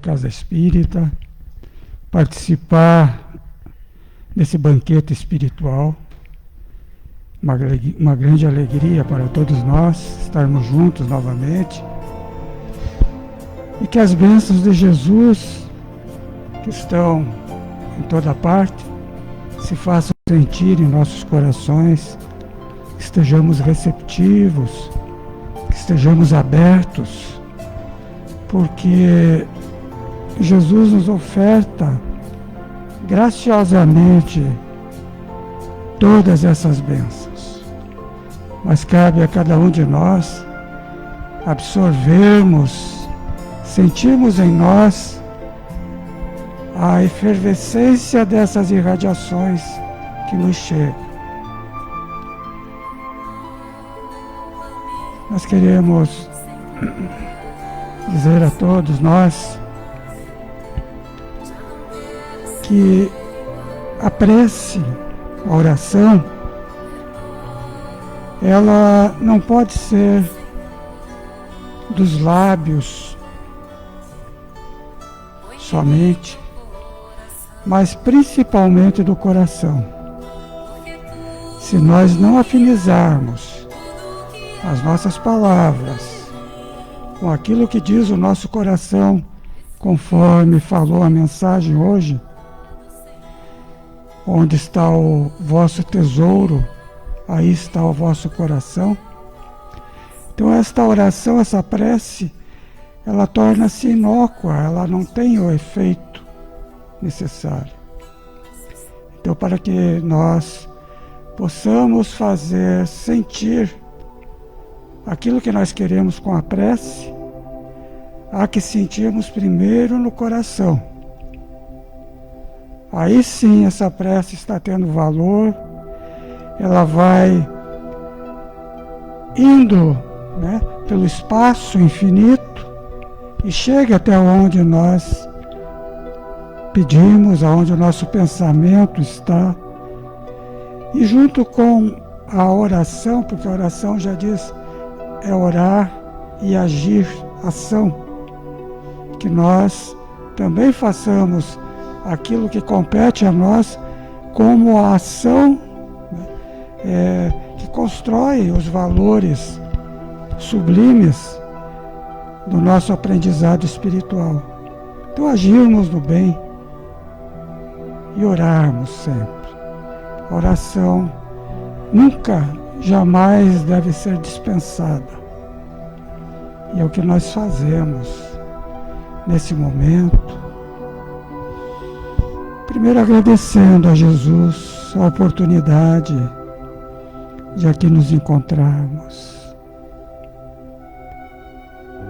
Casa Espírita, participar desse banquete espiritual. Uma grande alegria para todos nós estarmos juntos novamente. E que as bênçãos de Jesus, que estão em toda parte, se façam sentir em nossos corações, que estejamos receptivos, que estejamos abertos, porque Jesus nos oferta graciosamente todas essas bênçãos. Mas cabe a cada um de nós absorvermos, sentirmos em nós a efervescência dessas irradiações que nos chegam. Nós queremos dizer a todos nós que a prece, a oração, ela não pode ser dos lábios somente, mas principalmente do coração. Se nós não afinizarmos as nossas palavras com aquilo que diz o nosso coração, conforme falou a mensagem hoje, onde está o vosso tesouro, aí está o vosso coração. Então esta oração, essa prece, ela torna-se inócua, ela não tem o efeito necessário. Então, para que nós possamos fazer sentir aquilo que nós queremos com a prece, há que sentirmos primeiro no coração. Aí sim essa prece está tendo valor, ela vai indo, pelo espaço infinito e chega até onde nós pedimos, aonde o nosso pensamento está. E junto com a oração, porque a oração já diz, é orar e agir, ação, que nós também façamos aquilo que compete a nós como a ação que constrói os valores sublimes do nosso aprendizado espiritual. Então agirmos no bem e orarmos sempre. A oração nunca, jamais deve ser dispensada. E é o que nós fazemos nesse momento. Primeiro agradecendo a Jesus a oportunidade de aqui nos encontrarmos.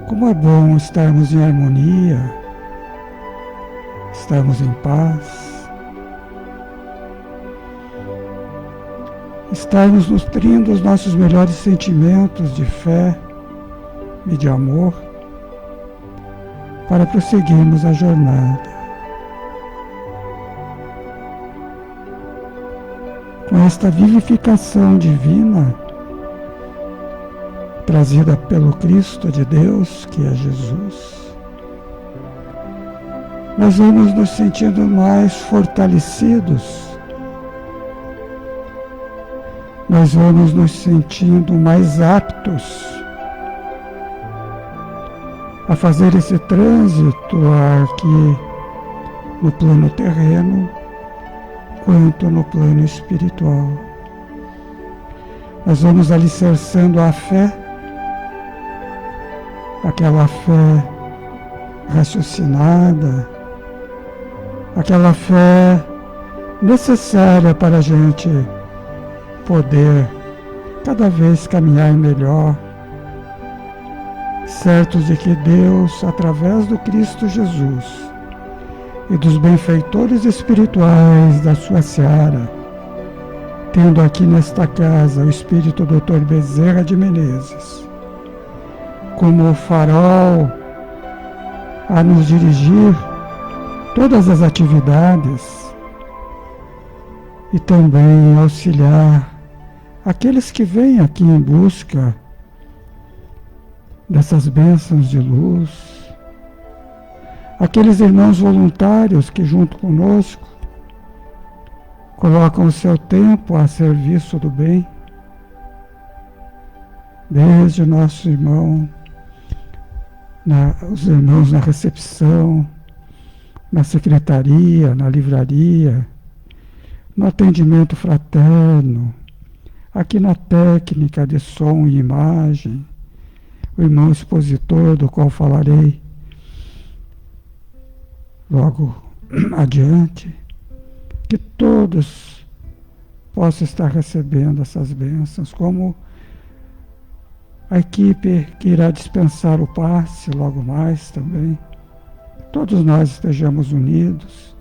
Como é bom estarmos em harmonia, estarmos em paz, estarmos nutrindo os nossos melhores sentimentos de fé e de amor para prosseguirmos a jornada. Com esta vivificação divina trazida pelo Cristo de Deus, que é Jesus, nós vamos nos sentindo mais fortalecidos, nós vamos nos sentindo mais aptos a fazer esse trânsito aqui no plano terreno, quanto no plano espiritual. Nós vamos alicerçando a fé, aquela fé raciocinada, aquela fé necessária para a gente poder cada vez caminhar melhor, certos de que Deus, através do Cristo Jesus e dos benfeitores espirituais da sua seara, tendo aqui nesta casa o Espírito Dr. Bezerra de Menezes, como farol a nos dirigir todas as atividades e também auxiliar aqueles que vêm aqui em busca dessas bênçãos de luz, aqueles irmãos voluntários que junto conosco colocam o seu tempo a serviço do bem, desde o nosso irmão, os irmãos na recepção, na secretaria, na livraria, no atendimento fraterno, aqui na técnica de som e imagem, o irmão expositor, do qual falarei logo adiante, que todos possam estar recebendo essas bênçãos, como a equipe que irá dispensar o passe logo mais também. Todos nós estejamos unidos,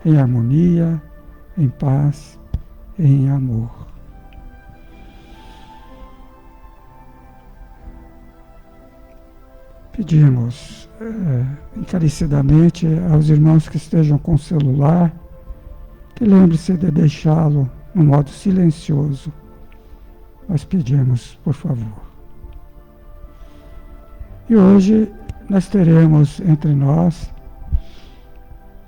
em harmonia, em paz, em amor. Pedimos encarecidamente aos irmãos que estejam com celular, que lembre-se de deixá-lo no modo silencioso. Nós pedimos, por favor. E hoje nós teremos entre nós,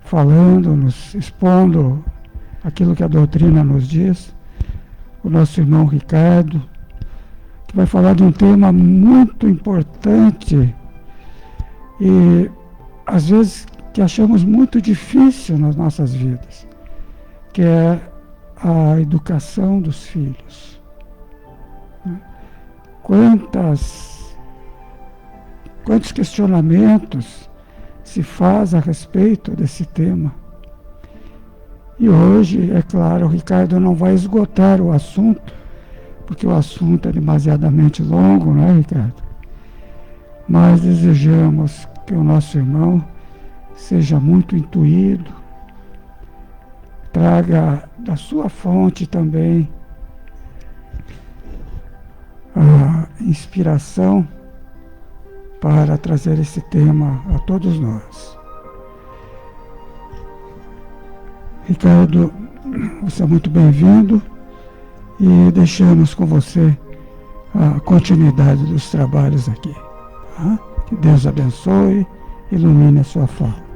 falando, nos expondo aquilo que a doutrina nos diz, o nosso irmão Ricardo, que vai falar de um tema muito importante e às vezes que achamos muito difícil nas nossas vidas, que é a educação dos filhos. Quantos questionamentos se faz a respeito desse tema? E hoje, é claro, o Ricardo não vai esgotar o assunto, porque o assunto é demasiadamente longo, não é, Ricardo? Mas desejamos que o nosso irmão seja muito intuído, traga da sua fonte também a inspiração para trazer esse tema a todos nós. Ricardo, você é muito bem-vindo e deixamos com você a continuidade dos trabalhos aqui. Tá? Que Deus abençoe, ilumine a sua fala.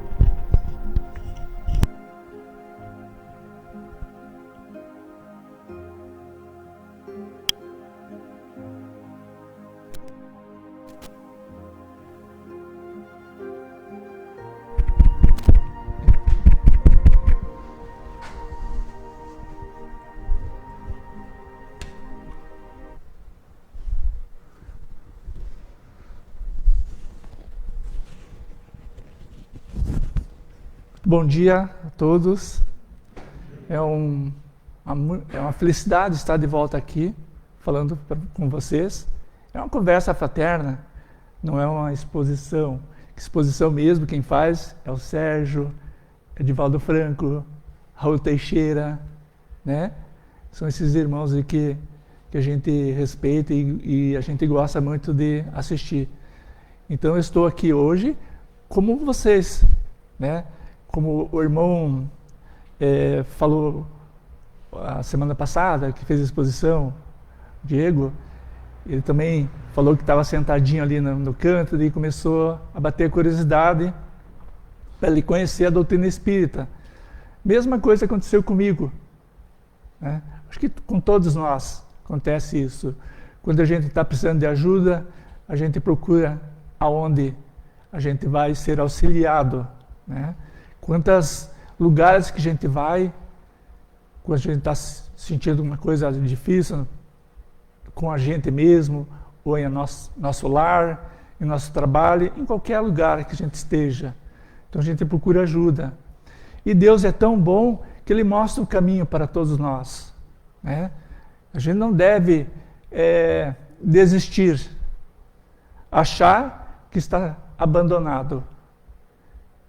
Bom dia a todos. É uma felicidade estar de volta aqui, falando com vocês. É uma conversa fraterna, não é uma exposição. Exposição mesmo, quem faz é o Sérgio, Edivaldo Franco, Raul Teixeira, né? São esses irmãos aí que a gente respeita e a gente gosta muito de assistir. Então eu estou aqui hoje como vocês, né? Como o irmão falou a semana passada, que fez a exposição, Diego, ele também falou que estava sentadinho ali no canto e começou a bater a curiosidade para ele conhecer a doutrina espírita. Mesma coisa aconteceu comigo, né? Acho que com todos nós acontece isso. Quando a gente está precisando de ajuda, a gente procura aonde a gente vai ser auxiliado, né? Quantos lugares que a gente vai, quando a gente está sentindo uma coisa difícil com a gente mesmo, ou em nosso lar, em nosso trabalho, em qualquer lugar que a gente esteja. Então a gente procura ajuda. E Deus é tão bom que Ele mostra o caminho para todos nós, né? A gente não deve desistir, achar que está abandonado,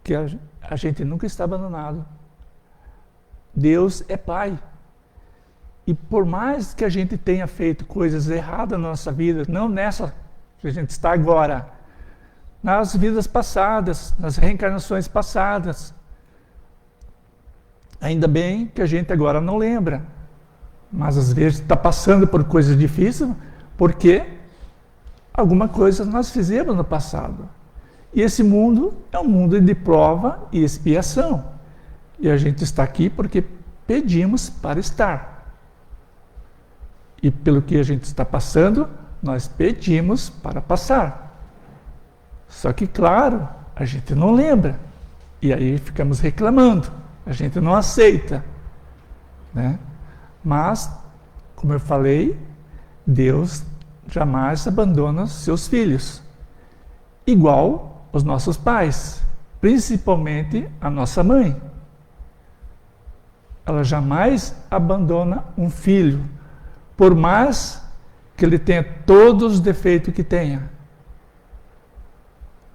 que a gente nunca está abandonado. Deus é Pai. E por mais que a gente tenha feito coisas erradas na nossa vida, não nessa que a gente está agora, nas vidas passadas, nas reencarnações passadas, ainda bem que a gente agora não lembra, mas às vezes está passando por coisas difíceis, porque alguma coisa nós fizemos no passado. E esse mundo é um mundo de prova e expiação. E a gente está aqui porque pedimos para estar. E pelo que a gente está passando, nós pedimos para passar. Só que, claro, a gente não lembra. E aí ficamos reclamando. A gente não aceita. Né? Mas, como eu falei, Deus jamais abandona seus filhos. Igual os nossos pais, principalmente a nossa mãe. Ela jamais abandona um filho, por mais que ele tenha todos os defeitos que tenha.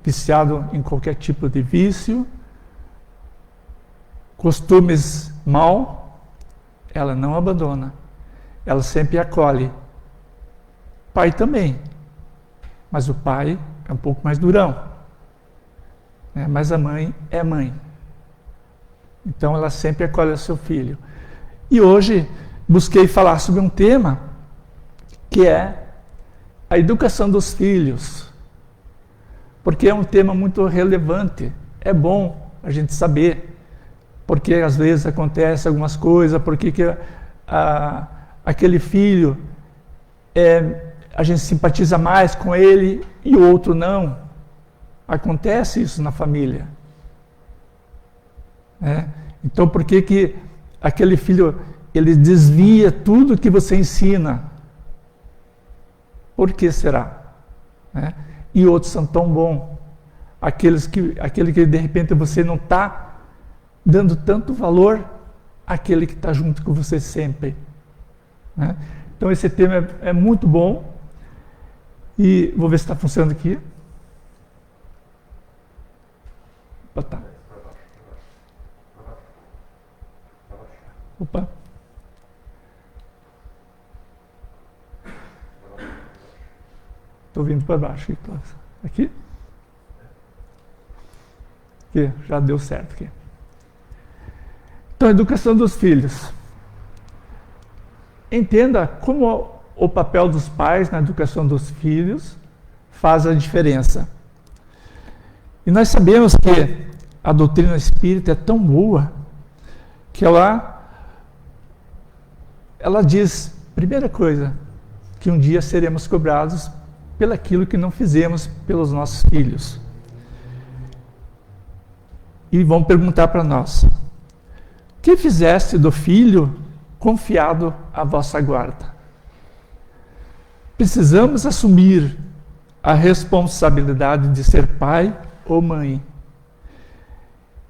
Viciado em qualquer tipo de vício, costumes mal, ela não abandona. Ela sempre acolhe. Pai também. Mas o pai é um pouco mais durão. Né? Mas a mãe é mãe. Então ela sempre acolhe o seu filho. E hoje busquei falar sobre um tema que é a educação dos filhos. Porque é um tema muito relevante. É bom a gente saber. Porque às vezes acontece algumas coisas, porque aquele filho, a gente simpatiza mais com ele e o outro não. Acontece isso na família. Então por que aquele filho ele desvia tudo que você ensina? Por que será? E outros são tão bons. Aquele que de repente você não está dando tanto valor àquele que está junto com você sempre. Então esse tema é muito bom. E vou ver se está funcionando aqui. Tá. Opa. Estou vindo para baixo. Aqui? Aqui, já deu certo aqui. Então, a educação dos filhos. Entenda como o papel dos pais na educação dos filhos faz a diferença. E nós sabemos que a doutrina espírita é tão boa que ela diz, primeira coisa, que um dia seremos cobrados pelaquilo que não fizemos pelos nossos filhos. E vão perguntar para nós: que fizeste do filho confiado à vossa guarda? Precisamos assumir a responsabilidade de ser pai ou mãe.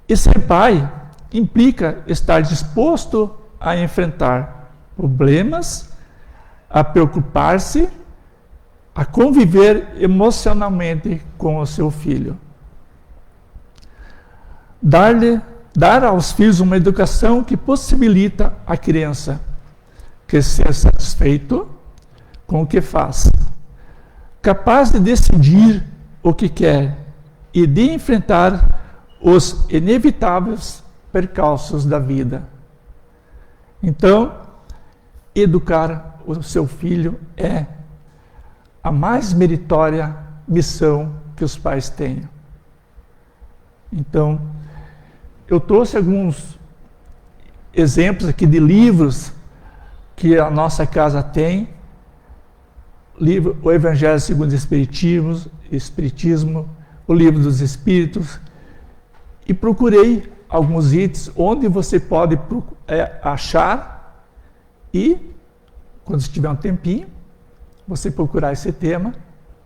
E ser pai implica estar disposto a enfrentar problemas, a preocupar-se, a conviver emocionalmente com o seu filho. Dar aos filhos uma educação que possibilita a criança crescer satisfeito com o que faz, capaz de decidir o que quer e de enfrentar os inevitáveis percalços da vida. Então, educar o seu filho é a mais meritória missão que os pais têm. Então, eu trouxe alguns exemplos aqui de livros que a nossa casa tem. Livro, o Evangelho segundo o Espiritismo, o Livro dos Espíritos. E procurei alguns itens onde você pode achar e, quando tiver um tempinho, você procurar esse tema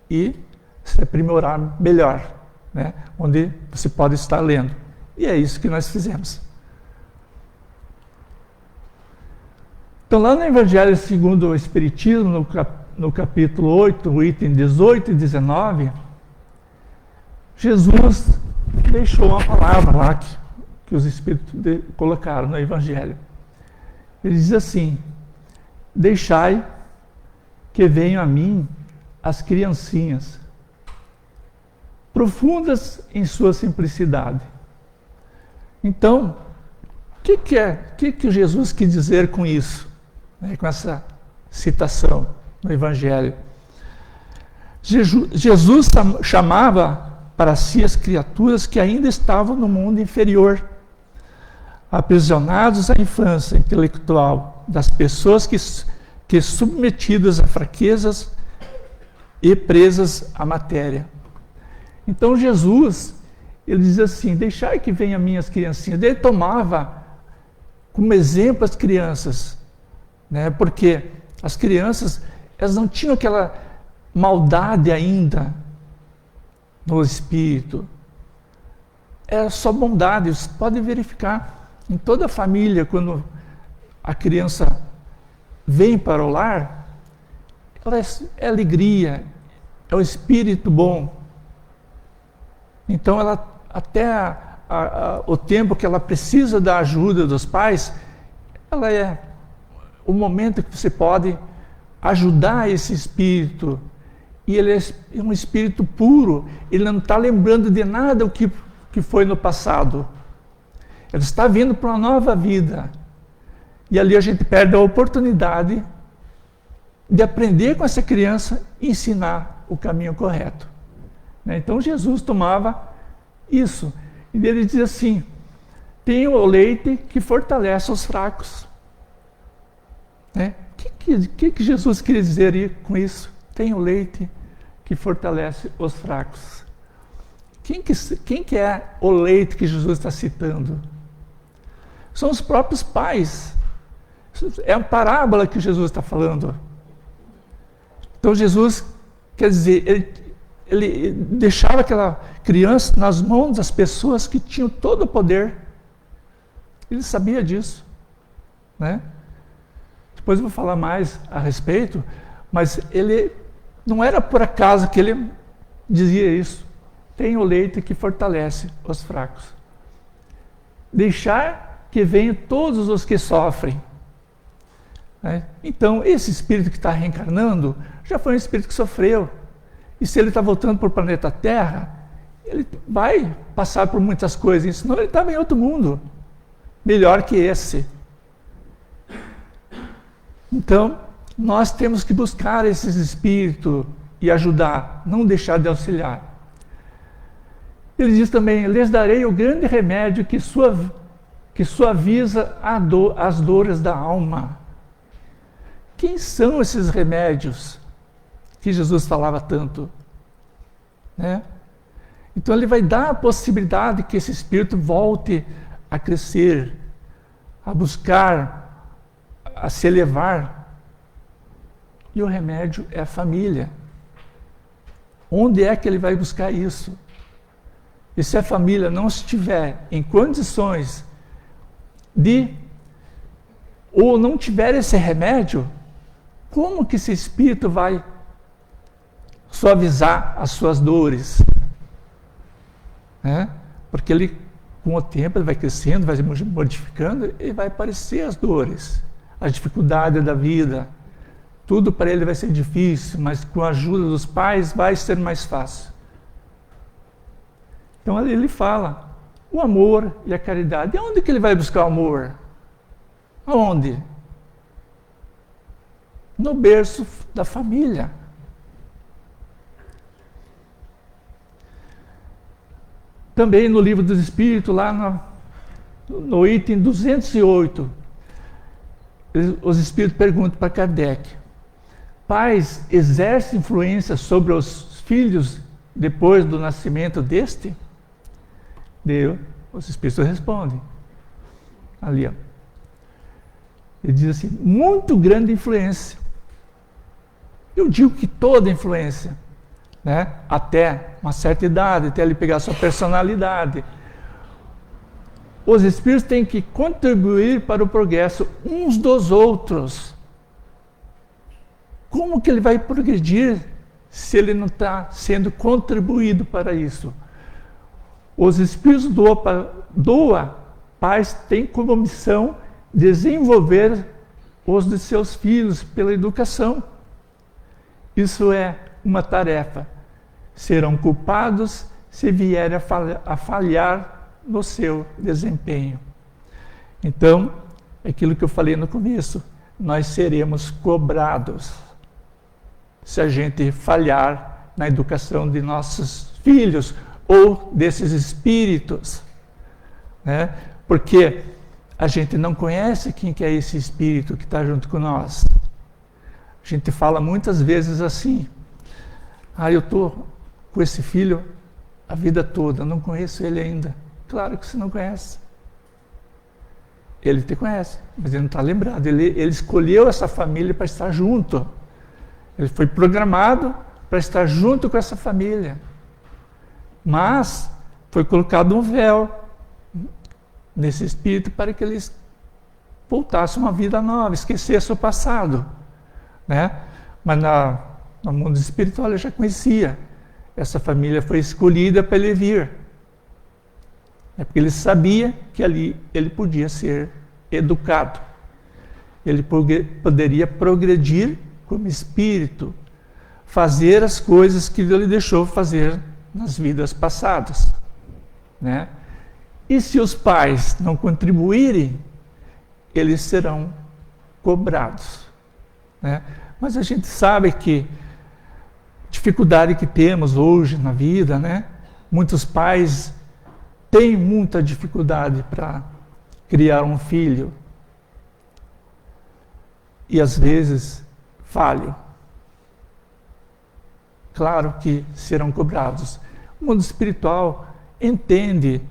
e se aprimorar melhor, né? Onde você pode estar lendo. E é isso que nós fizemos. Então, lá no Evangelho segundo o Espiritismo, no capítulo 8, o item 18 e 19, Jesus deixou uma palavra lá que os Espíritos colocaram no Evangelho. Ele diz assim: deixai que venham a mim as criancinhas, profundas em sua simplicidade. Então, o que Jesus quis dizer com isso, né, com essa citação no Evangelho? Jesus chamava para si as criaturas que ainda estavam no mundo inferior, aprisionados à infância intelectual das pessoas que submetidas a fraquezas e presas à matéria. Então Jesus, ele diz assim, deixai que venham minhas criancinhas. Ele tomava como exemplo as crianças, né? Porque as crianças, elas não tinham aquela maldade ainda no espírito. Era só bondade. Você pode verificar em toda a família, quando a criança vem para o lar, ela é alegria, é o espírito bom. Então ela, até o tempo que ela precisa da ajuda dos pais, ela é o momento que você pode ajudar esse espírito. E ele é um espírito puro, ele não está lembrando de nada o que foi no passado. Ele está vindo para uma nova vida. E ali a gente perde a oportunidade de aprender com essa criança e ensinar o caminho correto. Então Jesus tomava isso. E ele diz assim, tenho o leite que fortalece os fracos. O que Jesus queria dizer com isso? Tem o leite que fortalece os fracos. Quem que é o leite que Jesus está citando? São os próprios pais. É a parábola que Jesus está falando. Então Jesus, quer dizer, ele deixava aquela criança nas mãos das pessoas que tinham todo o poder. Ele sabia disso, né? Depois eu vou falar mais a respeito, mas ele não era por acaso que ele dizia isso. Tem o leite que fortalece os fracos. Deixar que venham todos os que sofrem. Então, esse espírito que está reencarnando já foi um espírito que sofreu. E se ele está voltando para o planeta Terra, ele vai passar por muitas coisas, senão ele estava em outro mundo, melhor que esse. Então, nós temos que buscar esses espíritos e ajudar, não deixar de auxiliar. Ele diz também, lhes darei o grande remédio que suaviza as dores da alma. Quem são esses remédios que Jesus falava tanto? Então ele vai dar a possibilidade que esse espírito volte a crescer, a buscar, a se elevar. E o remédio é a família. Onde é que ele vai buscar isso? E se a família não estiver em condições ou não tiver esse remédio, como que esse espírito vai suavizar as suas dores? Porque ele, com o tempo, ele vai crescendo, vai se modificando e vai aparecer as dores, as dificuldades da vida. Tudo para ele vai ser difícil, mas com a ajuda dos pais vai ser mais fácil. Então ele fala, o amor e a caridade. E onde que ele vai buscar o amor? Aonde? No berço da família. Também no Livro dos Espíritos, lá no item 208, os Espíritos perguntam para Kardec, pais exercem influência sobre os filhos depois do nascimento deste? Os Espíritos respondem. Ali, ó. Ele diz assim, muito grande influência. Eu digo que toda influência, até uma certa idade, até ele pegar a sua personalidade. Os espíritos têm que contribuir para o progresso uns dos outros. Como que ele vai progredir se ele não está sendo contribuído para isso? Os espíritos pais têm como missão desenvolver os de seus filhos pela educação. Isso é uma tarefa. Serão culpados se vierem a falhar no seu desempenho. Então, aquilo que eu falei no começo, nós seremos cobrados se a gente falhar na educação de nossos filhos ou desses espíritos, né? Porque a gente não conhece quem que é esse espírito que está junto com nós. A gente fala muitas vezes assim: eu estou com esse filho a vida toda, não conheço ele ainda. Claro que você não conhece. Ele te conhece, mas ele não está lembrado. Ele escolheu essa família para estar junto. Ele foi programado para estar junto com essa família. Mas foi colocado um véu nesse espírito para que eles voltassem a uma vida nova, esquecessem o passado, né? Mas no mundo espiritual ele já conhecia. Essa família foi escolhida para ele vir. Porque ele sabia que ali ele podia ser educado. Ele poderia progredir como espírito, fazer as coisas que ele deixou fazer nas vidas passadas, né? E se os pais não contribuírem, eles serão cobrados, né? Mas a gente sabe que dificuldade que temos hoje na vida, né? Muitos pais têm muita dificuldade para criar um filho e às vezes falham. Claro que serão cobrados. O mundo espiritual entende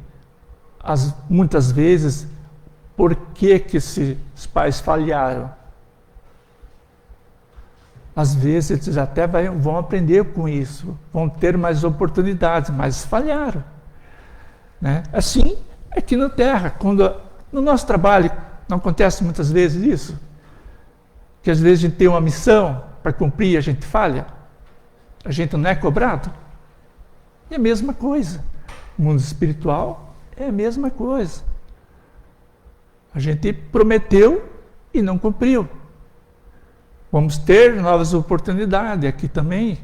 muitas vezes por que esses pais falharam. Às vezes eles até vão aprender com isso, vão ter mais oportunidades, mas falharam, né? Assim, aqui na Terra, quando no nosso trabalho não acontece muitas vezes isso, que às vezes a gente tem uma missão para cumprir e a gente falha, a gente não é cobrado. É a mesma coisa. O mundo espiritual é a mesma coisa. A gente prometeu e não cumpriu. Vamos ter novas oportunidades aqui também.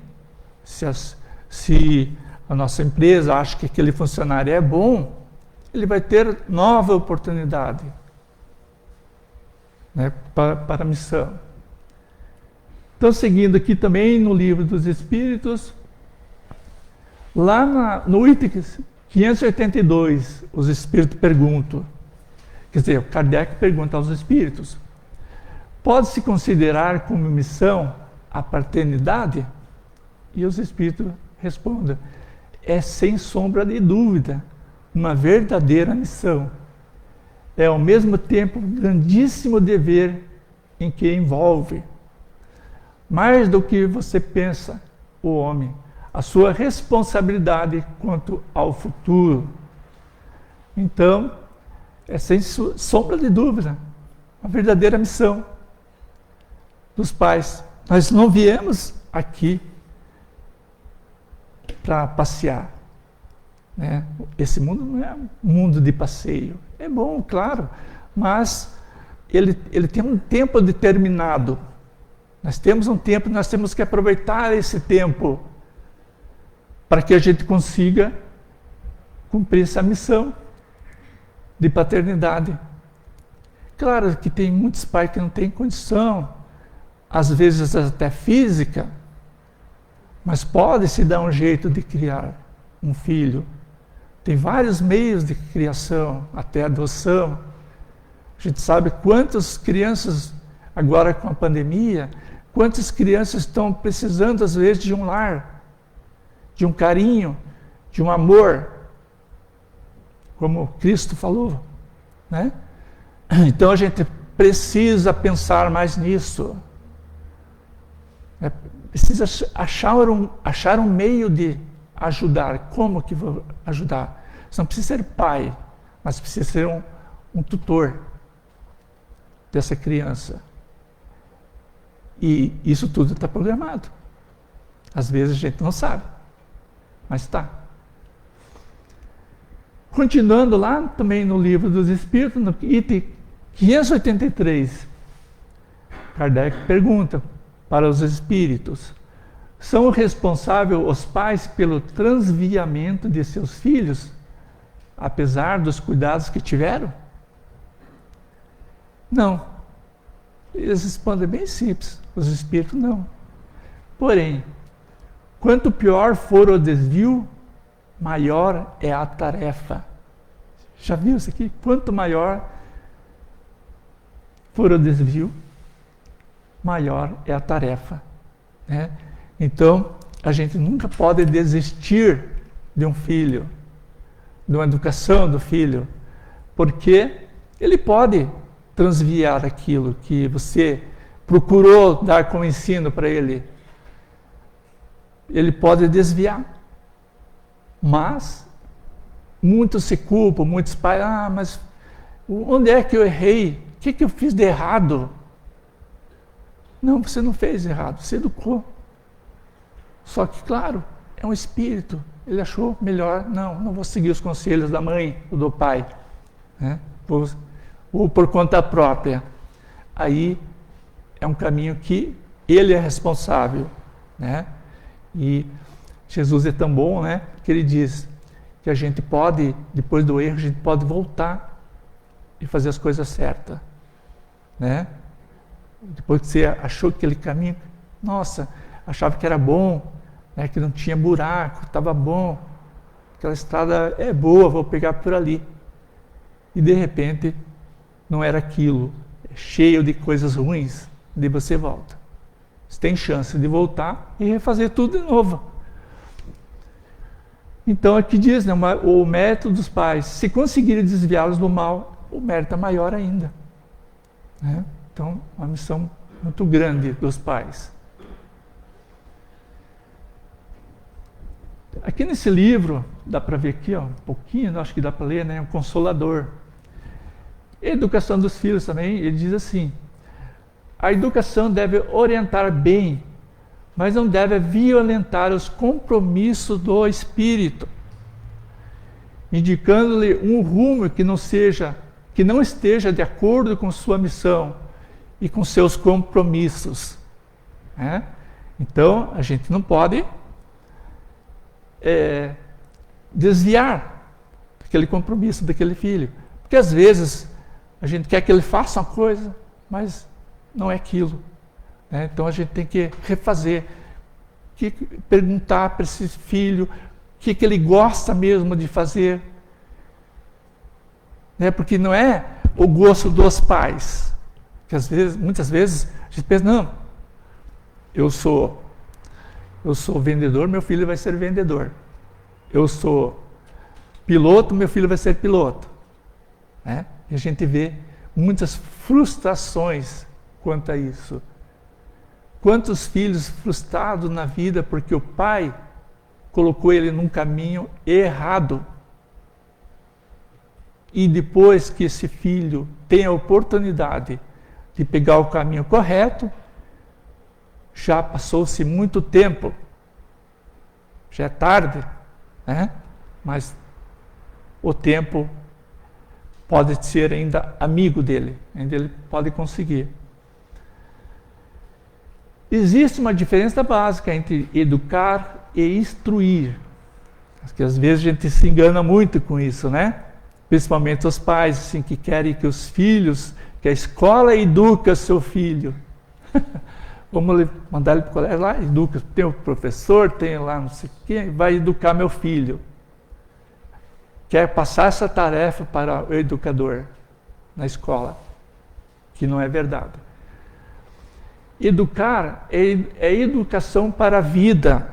Se a nossa empresa acha que aquele funcionário é bom, ele vai ter nova oportunidade, né, para a missão. Então, seguindo aqui também no Livro dos Espíritos, lá no item 582, os Espíritos perguntam, quer dizer, Kardec pergunta aos Espíritos: pode-se considerar como missão a paternidade? E os Espíritos respondem: é sem sombra de dúvida uma verdadeira missão. É ao mesmo tempo um grandíssimo dever em que envolve, mais do que você pensa, o homem, a sua responsabilidade quanto ao futuro. Então, é sem sombra de dúvida uma verdadeira missão dos pais. Nós não viemos aqui para passear, né? Esse mundo não é um mundo de passeio. É bom, claro, mas ele tem um tempo determinado. Nós temos um tempo, nós temos que aproveitar esse tempo para que a gente consiga cumprir essa missão de paternidade. Claro que tem muitos pais que não têm condição, às vezes até física, mas pode-se dar um jeito de criar um filho. Tem vários meios de criação, até adoção. A gente sabe quantas crianças, agora com a pandemia, quantas crianças estão precisando, às vezes, de um lar, de um carinho, de um amor, como Cristo falou, né? Então a gente precisa pensar mais nisso. Precisa achar um meio de ajudar. Como que vou ajudar? Você não precisa ser pai, mas precisa ser um tutor dessa criança. E isso tudo está programado. Às vezes a gente não sabe, mas está. Continuando lá também no Livro dos Espíritos, no item 583, Kardec pergunta para os espíritos: são responsáveis os pais pelo transviamento de seus filhos, apesar dos cuidados que tiveram? Não. Eles respondem bem simples, os espíritos não. Porém, quanto pior for o desvio, maior é a tarefa. Já viu isso aqui? Quanto maior for o desvio, maior é a tarefa, né? Então, a gente nunca pode desistir de um filho, de uma educação do filho, porque ele pode transviar aquilo que você procurou dar como ensino para ele. Ele pode desviar. Mas muitos se culpam, muitos pais, mas onde é que eu errei? O que eu fiz de errado? Não, você não fez errado, você educou. Só que, claro, é um espírito. Ele achou melhor, não vou seguir os conselhos da mãe ou do pai, né? Ou por conta própria. Aí é um caminho que ele é responsável, né? E Jesus é tão bom, né, que ele diz que a gente pode, depois do erro, a gente pode voltar e fazer as coisas certas, né? Depois que você achou aquele caminho, nossa, achava que era bom, né, que não tinha buraco, estava bom, aquela estrada é boa, vou pegar por ali. E de repente não era aquilo, é cheio de coisas ruins, de você volta. Você tem chance de voltar e refazer tudo de novo. Então aqui diz, né, o mérito dos pais, se conseguirem desviá-los do mal, o mérito é maior ainda, né? Então, uma missão muito grande dos pais. Aqui nesse livro, dá para ver aqui, ó, um pouquinho, acho que dá para ler, né? Um Consolador. Educação dos filhos também, ele diz assim: a educação deve orientar bem, mas não deve violentar os compromissos do espírito, indicando-lhe um rumo que não esteja de acordo com sua missão e com seus compromissos, né? Então, a gente não pode desviar daquele compromisso daquele filho, porque às vezes a gente quer que ele faça uma coisa, mas não é aquilo, né? Então a gente tem que refazer, perguntar para esse filho o que ele gosta mesmo de fazer, né? Porque não é o gosto dos pais, que muitas vezes a gente pensa, não, eu sou vendedor, meu filho vai ser vendedor. Eu sou piloto, meu filho vai ser piloto, né? E a gente vê muitas frustrações quanto a isso. Quantos filhos frustrados na vida porque o pai colocou ele num caminho errado. E depois que esse filho tem a oportunidade de pegar o caminho correto, já passou-se muito tempo, já é tarde, né? Mas o tempo pode ser ainda amigo dele, ainda ele pode conseguir. Existe uma diferença básica entre educar e instruir, porque às vezes a gente se engana muito com isso, né? Principalmente os pais, assim, que querem que os filhos, que a escola eduque seu filho. Vamos mandar ele para o colégio lá, educa, tem o professor, tem lá não sei o quê, vai educar meu filho. Quer passar essa tarefa para o educador na escola, que não é verdade. Educar é educação para a vida,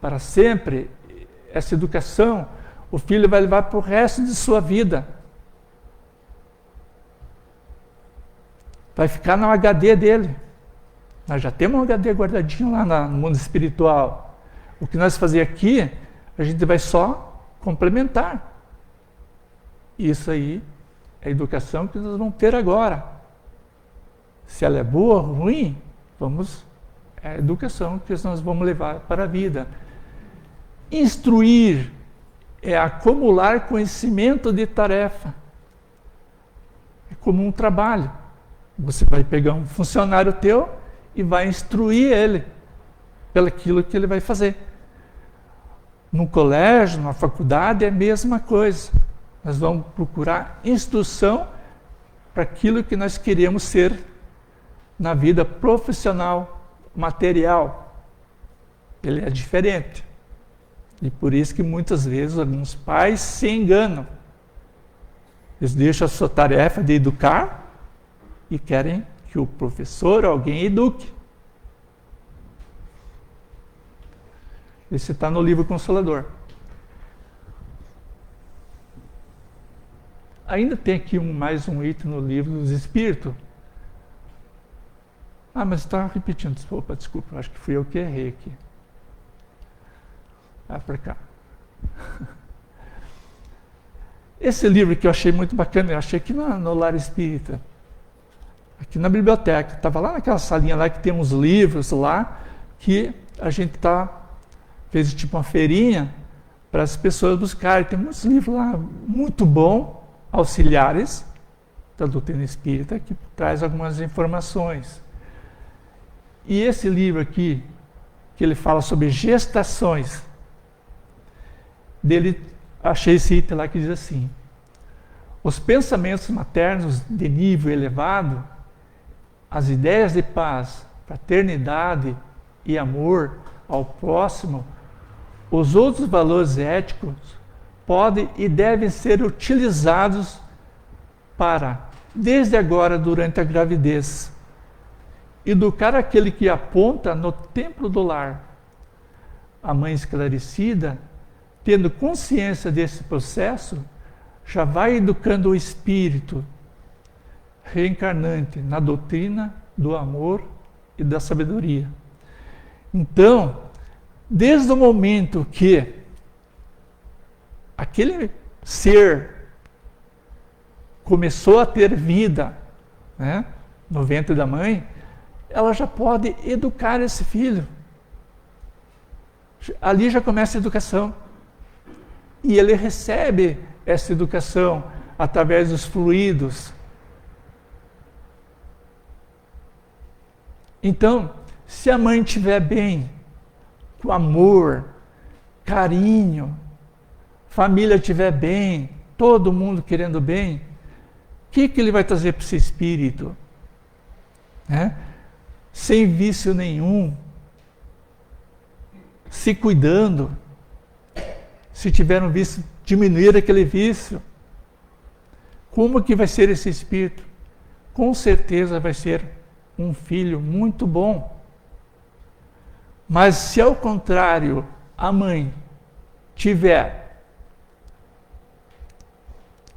para sempre. Essa educação, o filho vai levar para o resto de sua vida. Vai ficar no HD dele. Nós já temos um HD guardadinho lá no mundo espiritual. O que nós fazemos aqui, a gente vai só complementar. Isso aí é a educação que nós vamos ter agora. Se ela é boa ou ruim, é a educação que nós vamos levar para a vida. Instruir é acumular conhecimento de tarefa. É como um trabalho. Você vai pegar um funcionário teu e vai instruir ele pelaquilo que ele vai fazer. No colégio, na faculdade, é a mesma coisa. Nós vamos procurar instrução para aquilo que nós queremos ser na vida profissional, material. Ele é diferente, E por isso que muitas vezes alguns pais se enganam. Eles deixam a sua tarefa de educar e querem que o professor ou alguém eduque. Esse está no livro Consolador. Ainda tem aqui mais um item no livro dos Espíritos. Ah, mas está repetindo. Desculpa, acho que fui eu que errei aqui. Ah, para cá. Esse livro que eu achei muito bacana, eu achei aqui no Lar Espírita, aqui na biblioteca, estava lá naquela salinha lá que tem uns livros lá, que a gente fez tipo uma feirinha para as pessoas buscarem. Tem muitos livros lá, muito bom, auxiliares da doutrina espírita, que traz algumas informações. E esse livro aqui, que ele fala sobre gestações, dele achei esse item lá que diz assim: os pensamentos maternos de nível elevado, as ideias de paz, fraternidade e amor ao próximo, os outros valores éticos podem e devem ser utilizados para, desde agora, durante a gravidez, educar aquele que aponta no templo do lar. A mãe esclarecida, tendo consciência desse processo, já vai educando o espírito reencarnante na doutrina do amor e da sabedoria. Então, desde o momento que aquele ser começou a ter vida, né, no ventre da mãe, ela já pode educar esse filho. Ali já começa a educação. E ele recebe essa educação através dos fluidos. Então, se a mãe estiver bem, com amor, carinho, família estiver bem, todo mundo querendo bem, o que ele vai trazer para esse espírito? Né? Sem vício nenhum, se cuidando. Se tiver um vício, diminuir aquele vício. Como que vai ser esse espírito? Com certeza vai ser um filho muito bom. Mas se ao contrário, a mãe tiver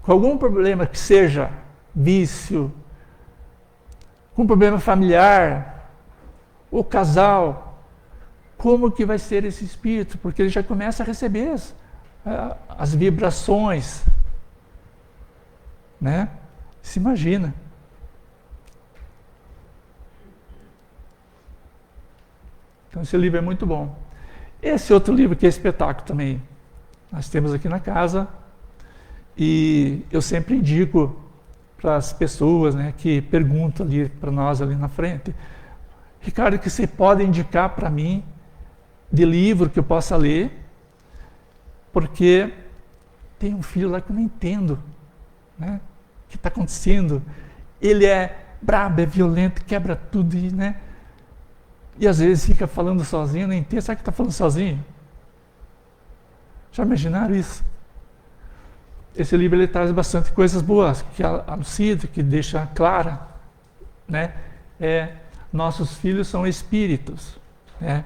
com algum problema que seja vício, com problema familiar, o casal, como que vai ser esse espírito? Porque ele já começa a receber as vibrações, né? Se imagina. Então esse livro é muito bom. Esse outro livro que é espetáculo também, nós temos aqui na casa, e eu sempre indico para as pessoas, né, que perguntam ali para nós ali na frente: Ricardo, que você pode indicar para mim de livro que eu possa ler, porque tem um filho lá que eu não entendo, né? O que está acontecendo? Ele é brabo, é violento, quebra tudo, né? E às vezes fica falando sozinho, nem entende. Será que está falando sozinho? Já imaginaram isso? Esse livro ele traz bastante coisas boas, que anuncia, que deixa clara, né? Nossos filhos são espíritos, né?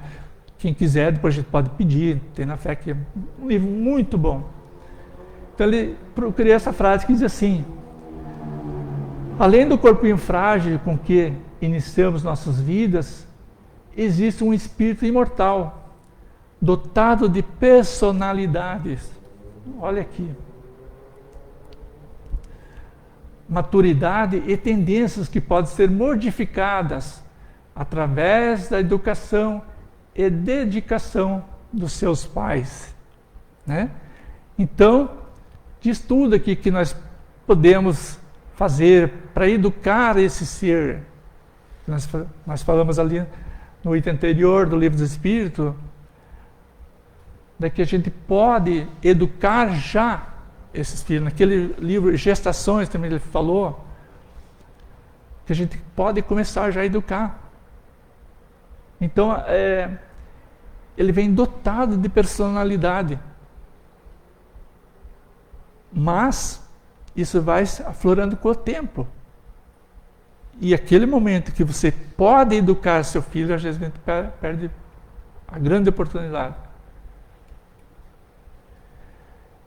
Quem quiser, depois a gente pode pedir, tem na fé, que é um livro muito bom. Então ele procurei essa frase que diz assim: além do corpinho frágil com que iniciamos nossas vidas, existe um espírito imortal, dotado de personalidades. Olha aqui. Maturidade e tendências que podem ser modificadas através da educação e dedicação dos seus pais, né? Então, diz tudo aqui que nós podemos fazer para educar esse ser. Nós falamos ali no item anterior do Livro do Espírito, que a gente pode educar já esses filhos. Naquele livro Gestações também ele falou que a gente pode começar já a educar. Então, ele vem dotado de personalidade. Mas isso vai aflorando com o tempo. E aquele momento que você pode educar seu filho, às vezes a gente perde a grande oportunidade.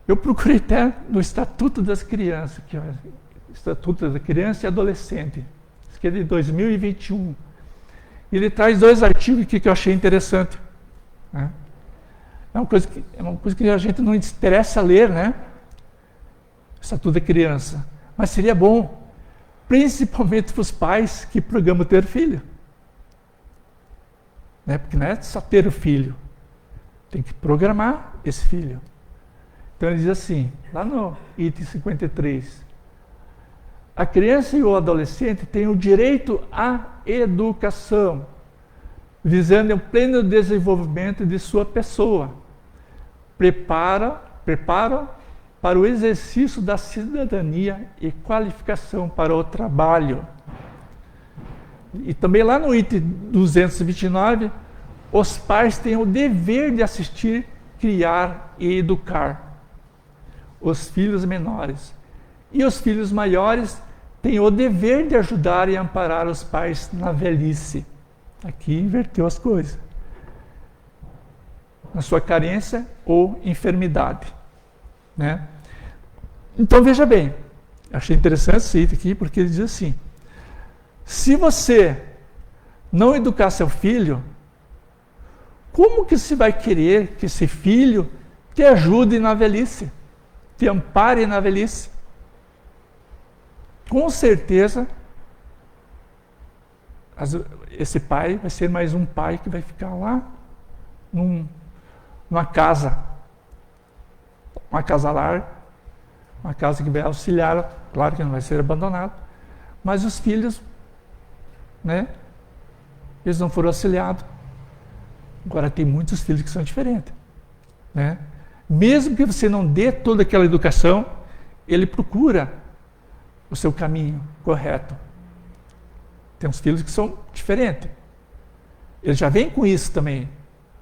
Eu procurei até no Estatuto das Crianças, que é o Estatuto da Criança e Adolescente, isso que é de 2021. Ele traz 2 artigos aqui que eu achei interessante. Né? É uma coisa que a gente não interessa ler, né? Estatuto da Criança. Mas seria bom, principalmente para os pais que programam ter filho. Né? Porque não é só ter o filho, tem que programar esse filho. Então ele diz assim, lá no item 53, a criança e o adolescente têm o direito à educação, visando o pleno desenvolvimento de sua pessoa. Prepara para o exercício da cidadania e qualificação para o trabalho. E também lá no item 229, os pais têm o dever de assistir, criar e educar os filhos menores. E os filhos maiores têm o dever de ajudar e amparar os pais na velhice. Aqui inverteu as coisas. Na sua carência ou enfermidade. Né? Então veja bem, achei interessante esse item aqui, porque ele diz assim, se você não educar seu filho, como que você vai querer que esse filho te ajude na velhice? Te ampare na velhice? Com certeza, esse pai vai ser mais um pai que vai ficar lá numa casa lar, uma casa que vai auxiliar, claro que não vai ser abandonado, mas os filhos, né, eles não foram auxiliados. Agora tem muitos filhos que são diferentes, né? Mesmo que você não dê toda aquela educação, ele procura o seu caminho correto. Tem uns filhos que são diferentes. Ele já vem com isso também.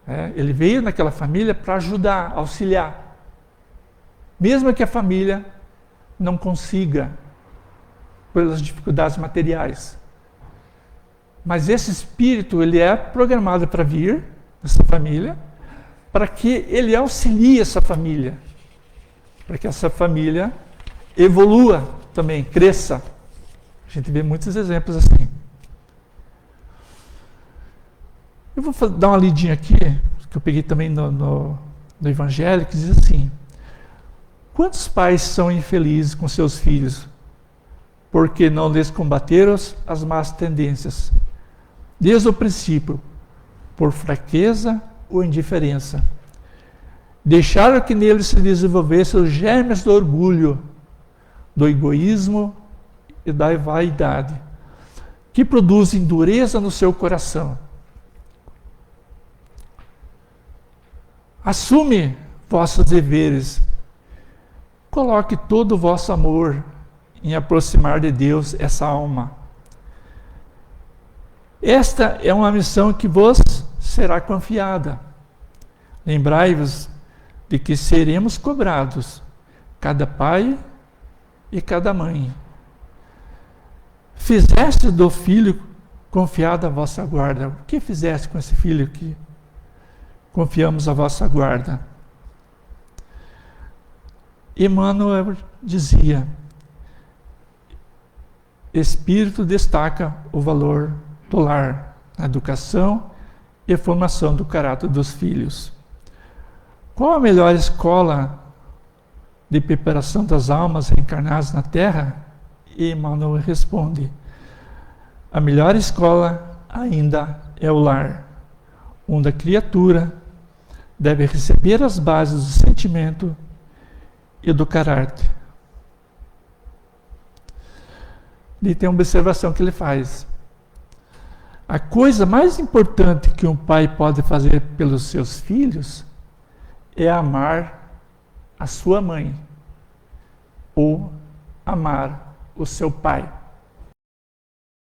Né? Ele veio naquela família para ajudar, auxiliar. Mesmo que a família não consiga, pelas dificuldades materiais. Mas esse espírito, ele é programado para vir nessa família, para que ele auxilie essa família, para que essa família evolua também, cresça. A gente vê muitos exemplos assim. Eu vou dar uma lidinha aqui, que eu peguei também no Evangelho, que diz assim, quantos pais são infelizes com seus filhos, porque não lhes combateram as más tendências, desde o princípio, por fraqueza ou indiferença. Deixaram que neles se desenvolvessem os germes do orgulho, do egoísmo e da vaidade, que produzem dureza no seu coração. Assume vossos deveres, coloque todo o vosso amor em aproximar de Deus essa alma. Esta é uma missão que vos será confiada. Lembrai-vos de que seremos cobrados, cada pai e cada mãe. Fizeste do filho confiado à vossa guarda. O que fizeste com esse filho que confiamos à vossa guarda? Emmanuel dizia, Espírito destaca o valor do lar, a educação e a formação do caráter dos filhos. Qual a melhor escola de preparação das almas reencarnadas na Terra? E Emmanuel responde, a melhor escola ainda é o lar, onde a criatura deve receber as bases do sentimento e do caráter. E tem uma observação que ele faz. A coisa mais importante que um pai pode fazer pelos seus filhos é amar a sua mãe ou amar o seu pai.